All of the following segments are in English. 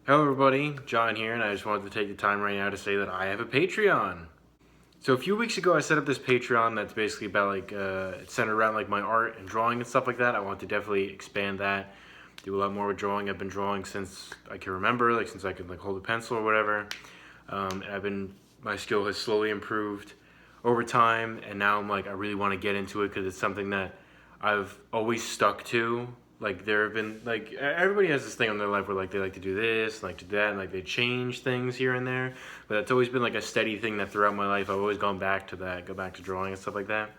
Hello everybody, John here, and I just wanted to take the time right now to say that I have a Patreon. So a few weeks ago I set up this Patreon that's basically about it's centered around like my art and drawing and stuff like that. I want to definitely expand that, do a lot more with drawing. I've been drawing since I can remember, like since I could like hold a pencil or whatever. My skill has slowly improved over time, and now I'm like, I really want to get into it because it's something that I've always stuck to. Like there have been like everybody has this thing in their life where like they like to do this, like to do that, and like they change things here and there. But it's always been like a steady thing that throughout my life I've always gone back to that, go back to drawing and stuff like that.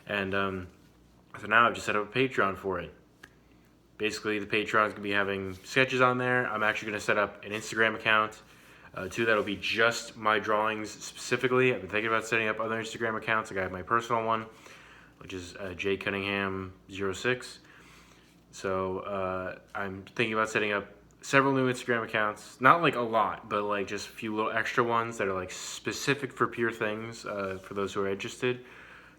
And so now I've just set up a Patreon for it. Basically, the Patreon is gonna be having sketches on there. I'm actually gonna set up an Instagram account too. That'll be just my drawings specifically. I've been thinking about setting up other Instagram accounts. Like I have my personal one, which is JCunningham 06. So I'm thinking about setting up several new Instagram accounts. Not like a lot, but like just a few little extra ones that are like specific for pure things for those who are interested.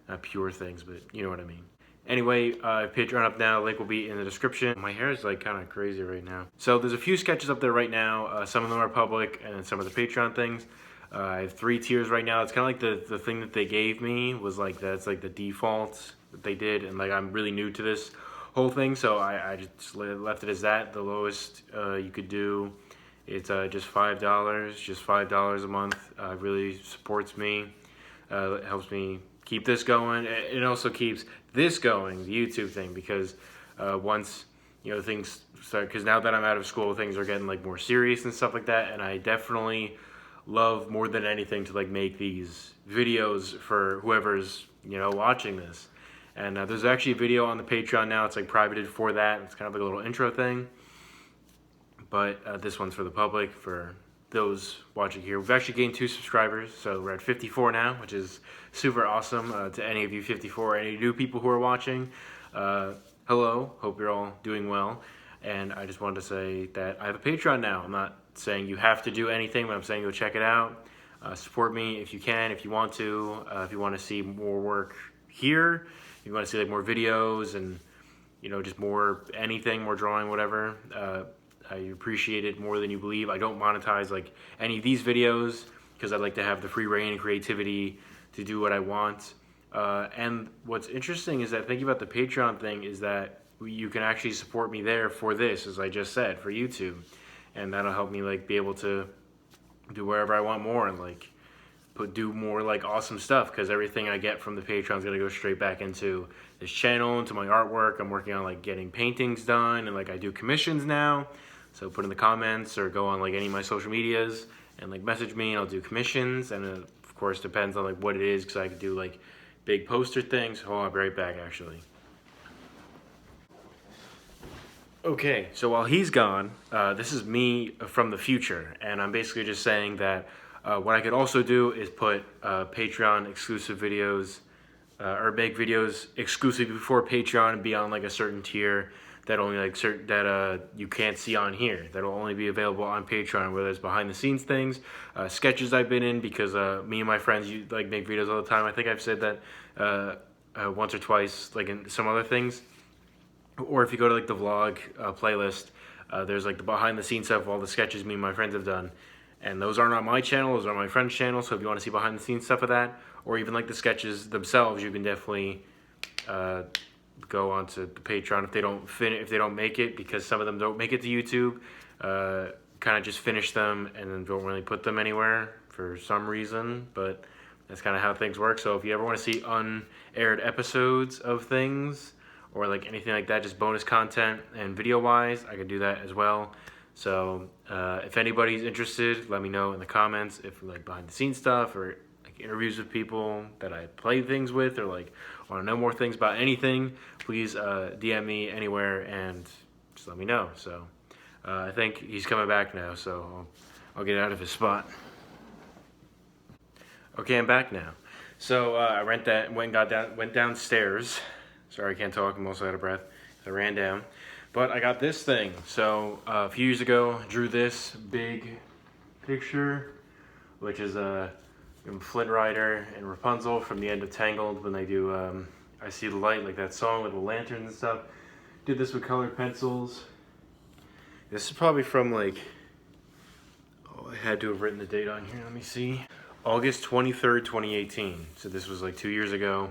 Not pure things, but you know what I mean. Anyway, Patreon up now. Link will be in the description. My hair is like kind of crazy right now. So there's a few sketches up there right now. Some of them are public, and some of the Patreon things. I have 3 tiers right now. It's kind of like the thing that they gave me was like that's like the default that they did, and like I'm really new to this whole thing, so I just left it as that. The lowest you could do, it's just $5 a month. Really supports me. It helps me keep this going. It also keeps this going, the YouTube thing, because once things start, because now that I'm out of school, things are getting like more serious and stuff like that, and I definitely love more than anything to like make these videos for whoever's watching this. And there's actually a video on the Patreon now. It's like privated for that. It's kind of like a little intro thing. But this one's for the public, for those watching here. We've actually gained 2 subscribers, so we're at 54 now, which is super awesome. To any of you 54, any new people who are watching, hello. Hope you're all doing well. And I just wanted to say that I have a Patreon now. I'm not saying you have to do anything, but I'm saying go check it out. Support me if you can, if you want to. If you want to see more work here, if you want to see like more videos and just more anything, more drawing, whatever. I appreciate it more than you believe. I don't monetize like any of these videos because I'd like to have the free reign and creativity to do what I want. And what's interesting is that thinking about the Patreon thing is that you can actually support me there for this, as I just said, for YouTube, and that'll help me like be able to do wherever I want more and like do more like awesome stuff, because everything I get from the Patreon is gonna go straight back into this channel, into my artwork. I'm working on like getting paintings done, and like I do commissions now. So put in the comments or go on like any of my social medias and like message me, and I'll do commissions. And it, of course, depends on like what it is, because I could do like big poster things. Hold on, I'll be right back actually. Okay, so while he's gone, this is me from the future, and I'm basically just saying that what I could also do is put Patreon exclusive videos or make videos exclusively for Patreon and be on like a certain tier that only like certain that you can't see on here. That'll only be available on Patreon, whether it's behind the scenes things, sketches I've been in, because me and my friends like make videos all the time. I think I've said that once or twice, like in some other things. Or if you go to like the vlog playlist, there's like the behind the scenes stuff of all the sketches me and my friends have done. And those aren't on my channel, those are on my friend's channel. So if you want to see behind the scenes stuff of that, or even like the sketches themselves, you can definitely go onto the Patreon if they don't make it, because some of them don't make it to YouTube. Kind of just finish them and then don't really put them anywhere for some reason, but that's kind of how things work. So if you ever want to see unaired episodes of things, or like anything like that, just bonus content and video wise, I can do that as well. So if anybody's interested, let me know in the comments. If like behind the scenes stuff, or like interviews with people that I play things with, or like want to know more things about anything, please DM me anywhere and just let me know. So I think he's coming back now, so I'll get out of his spot. Okay, I'm back now. So I went downstairs. Sorry, I can't talk. I'm also out of breath. I ran down. But I got this thing. So a few years ago, drew this big picture, which is Flint Rider and Rapunzel from the end of Tangled, when they do I See the Light, like that song with the lanterns and stuff. Did this with colored pencils. This is probably from like had to have written the date on here. Let me see. August 23rd, 2018. So this was like 2 years ago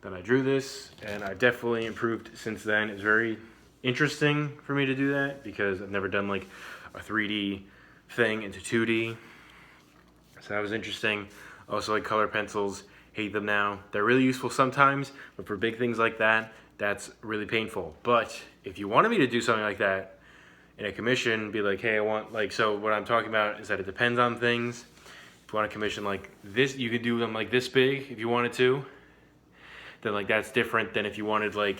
that I drew this, and I definitely improved since then. It's very interesting for me to do that because I've never done like a 3D thing into 2D. So that was interesting. Also like color pencils, hate them now. They're really useful sometimes, but for big things like that, that's really painful. But if you wanted me to do something like that in a commission, be like, hey, I want like, so what I'm talking about is that it depends on things. If you want to commission like this, you could do them like this big if you wanted to. Then like that's different than if you wanted like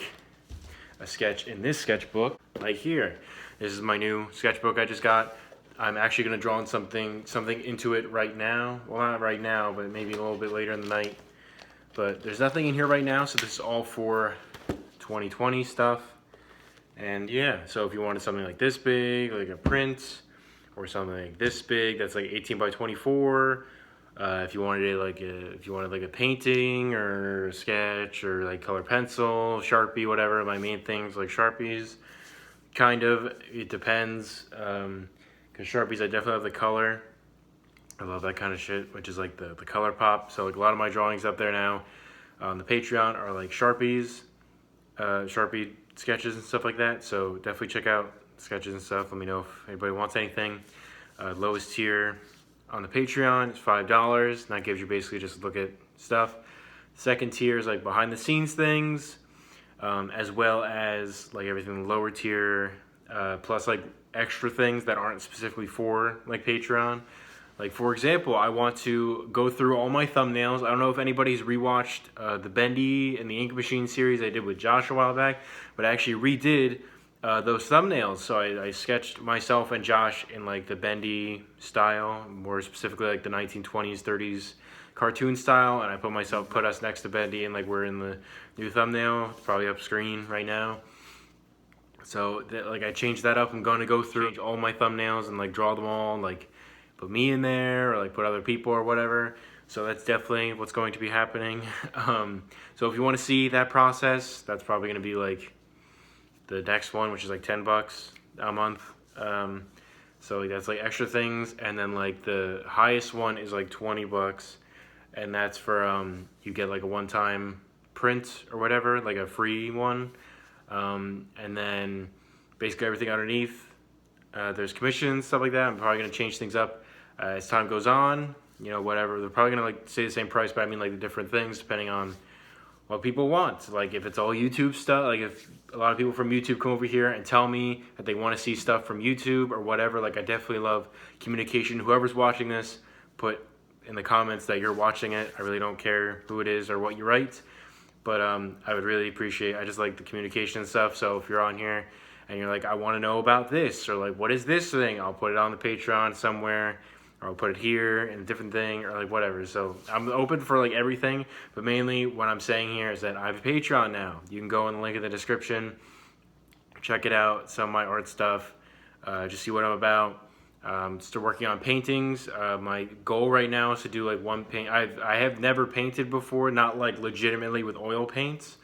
a sketch in this sketchbook, like here. This is my new sketchbook I just got. I'm actually gonna draw on something into it right now. Well, not right now, but maybe a little bit later in the night. But there's nothing in here right now, so this is all for 2020 stuff. And yeah, so if you wanted something like this big, like a print, or something like this big, that's like 18 by 24. If you wanted it like a painting or a sketch or like color pencil, Sharpie, whatever. My main things like Sharpies, kind of. It depends. Because Sharpies, I definitely have the color. I love that kind of shit, which is like the color pop. So like a lot of my drawings up there now on the Patreon are like Sharpies, Sharpie sketches and stuff like that. So definitely check out sketches and stuff. Let me know if anybody wants anything. Lowest tier on the Patreon is $5. And that gives you basically just a look at stuff. Second tier is like behind the scenes things, as well as like everything lower tier, plus like extra things that aren't specifically for like Patreon. Like for example, I want to go through all my thumbnails. I don't know if anybody's rewatched the Bendy and the Ink Machine series I did with Josh a while back, but I actually redid those thumbnails. So I sketched myself and Josh in like the Bendy style, more specifically like the 1920s, 30s cartoon style, and I put us next to Bendy, and like we're in the new thumbnail. It's probably up screen right now. So like I changed that up. I'm going to go through all my thumbnails and like draw them all, and like put me in there or like put other people or whatever. So that's definitely what's going to be happening. So if you want to see that process, that's probably going to be like the next one, which is like $10 a month. So like that's like extra things, and then like the highest one is like $20, and that's for you get like a one-time print or whatever, like a free one. And then basically everything underneath, there's commissions, stuff like that. I'm probably going to change things up as time goes on, you know, whatever. They're probably going to like say the same price, but I mean like the different things depending on what people want. Like if it's all YouTube stuff, like if a lot of people from YouTube come over here and tell me that they want to see stuff from YouTube or whatever, like I definitely love communication. Whoever's watching this, put in the comments that you're watching it. I really don't care who it is or what you write. But I would really appreciate, I just like the communication and stuff. So if you're on here and you're like, I want to know about this, or like, what is this thing? I'll put it on the Patreon somewhere, or I'll put it here in a different thing, or like whatever. So I'm open for like everything, but mainly what I'm saying here is that I have a Patreon now. You can go in the link in the description, check it out, some of my art stuff, just see what I'm about. Still working on paintings. My goal right now is to do like one paint. I have never painted before, not like legitimately with oil paints,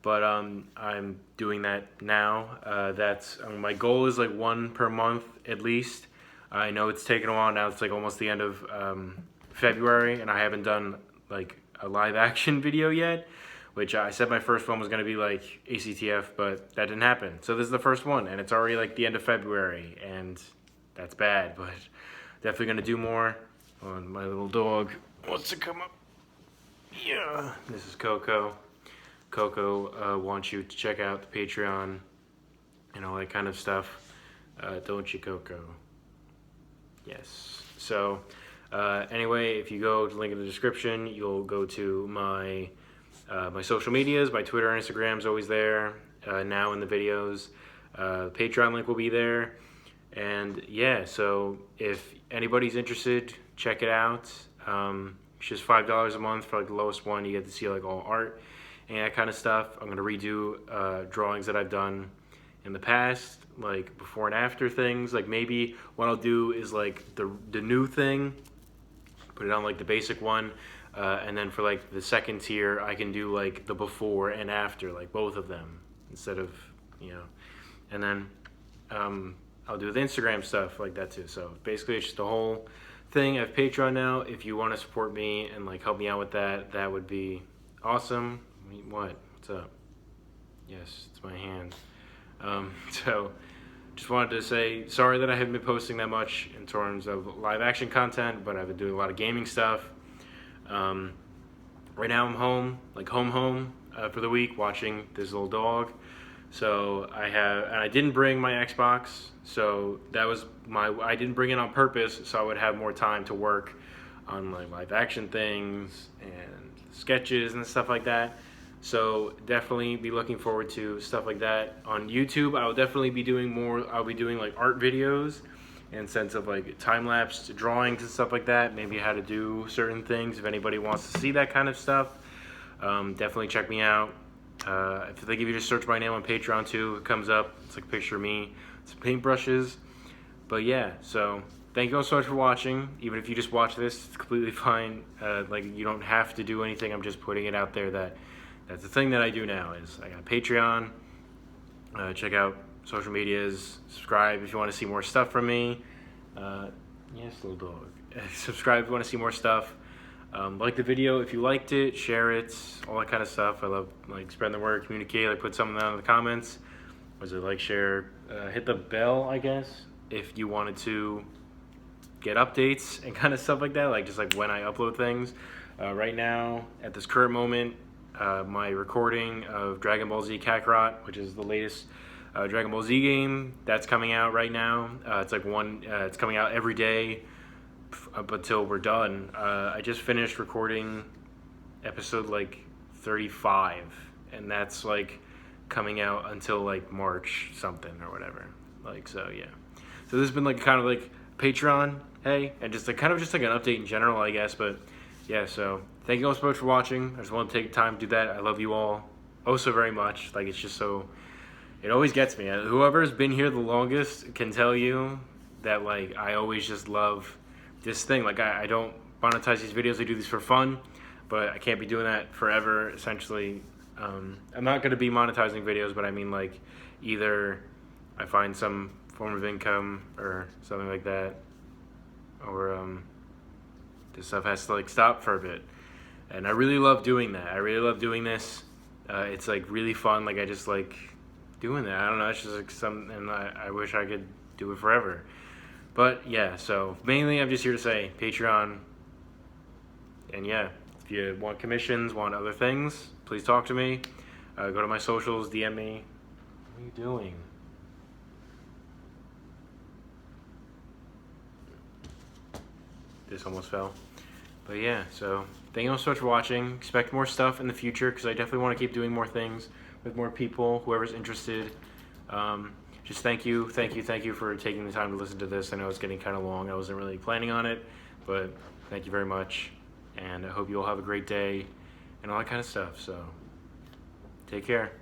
but I'm doing that now. That's my goal is like one per month at least. I know it's taken a while now. It's like almost the end of February, and I haven't done like a live action video yet, which I said my first one was going to be like ACTF, but that didn't happen. So this is the first one, and it's already like the end of February, and that's bad, but definitely gonna do more. My little dog wants to come up. Yeah, this is Coco. Coco wants you to check out the Patreon and all that kind of stuff. Don't you, Coco? Yes. So anyway, if you go to the link in the description, you'll go to my my social medias. My Twitter and Instagram is always there. Now in the videos, Patreon link will be there. And yeah, so if anybody's interested, check it out. It's just $5 a month for like the lowest one. You get to see like all art and that kind of stuff. I'm gonna redo drawings that I've done in the past, like before and after things. Like maybe what I'll do is like the new thing, put it on like the basic one, and then for like the second tier, I can do like the before and after, like both of them instead of, you know, and then I'll do the Instagram stuff like that too. So basically, it's just a whole thing. I have Patreon now. If you want to support me and like help me out with that, that would be awesome. What? What's up? Yes, it's my hand. So just wanted to say sorry that I haven't been posting that much in terms of live action content, but I've been doing a lot of gaming stuff. Right now I'm home, like home for the week, watching this little dog. So I didn't bring my Xbox, so I didn't bring it on purpose, so I would have more time to work on like live action things and sketches and stuff like that. So definitely be looking forward to stuff like that on YouTube. I'll definitely be doing more. I'll be doing like art videos in sense of like time-lapse drawings and stuff like that. Maybe how to do certain things if anybody wants to see that kind of stuff. Definitely check me out. I think if you just search my name on Patreon too, it comes up. It's like a picture of me, some paintbrushes. But yeah, so thank you all so much for watching. Even if you just watch this, it's completely fine. Like you don't have to do anything. I'm just putting it out there that's the thing that I do now is I got Patreon. Check out social medias. Subscribe if you want to see more stuff from me. Yes, little dog. Subscribe if you want to see more stuff. Like the video if you liked it. Share it. All that kind of stuff. I love like spreading the word, communicate. Like put something down in the comments. Was it like, share, hit the bell, I guess, if you wanted to get updates and kind of stuff like that. Like just like when I upload things. Right now, at this current moment, my recording of Dragon Ball Z Kakarot, which is the latest Dragon Ball Z game, that's coming out right now. It's like it's coming out every day up until we're done. I just finished recording episode like 35, and that's like coming out until like March something or whatever. Like, so yeah. So this has been like kind of like Patreon, hey, and just like kind of just like an update in general, I guess. But yeah, so thank you all so much for watching. I just want to take time to do that. I love you all oh so very much. Like, it's just so, it always gets me. Whoever's been here the longest can tell you that like I always just love this thing. Like I don't monetize these videos. I do these for fun, but I can't be doing that forever. Essentially, I'm not going to be monetizing videos, but I mean like either I find some form of income or something like that, or this stuff has to like stop for a bit. And I really love doing that. I really love doing this. It's like really fun. Like I just like doing that. I don't know. It's just like something, and I wish I could do it forever. But yeah, so mainly I'm just here to say Patreon. And yeah, if you want commissions, want other things, please talk to me. Go to my socials, DM me. What are you doing? This almost fell. But yeah, so thank you all so much for watching. Expect more stuff in the future because I definitely want to keep doing more things with more people, whoever's interested. Just thank you for taking the time to listen to this. I know it's getting kind of long. I wasn't really planning on it, but thank you very much. And I hope you all have a great day and all that kind of stuff. So take care.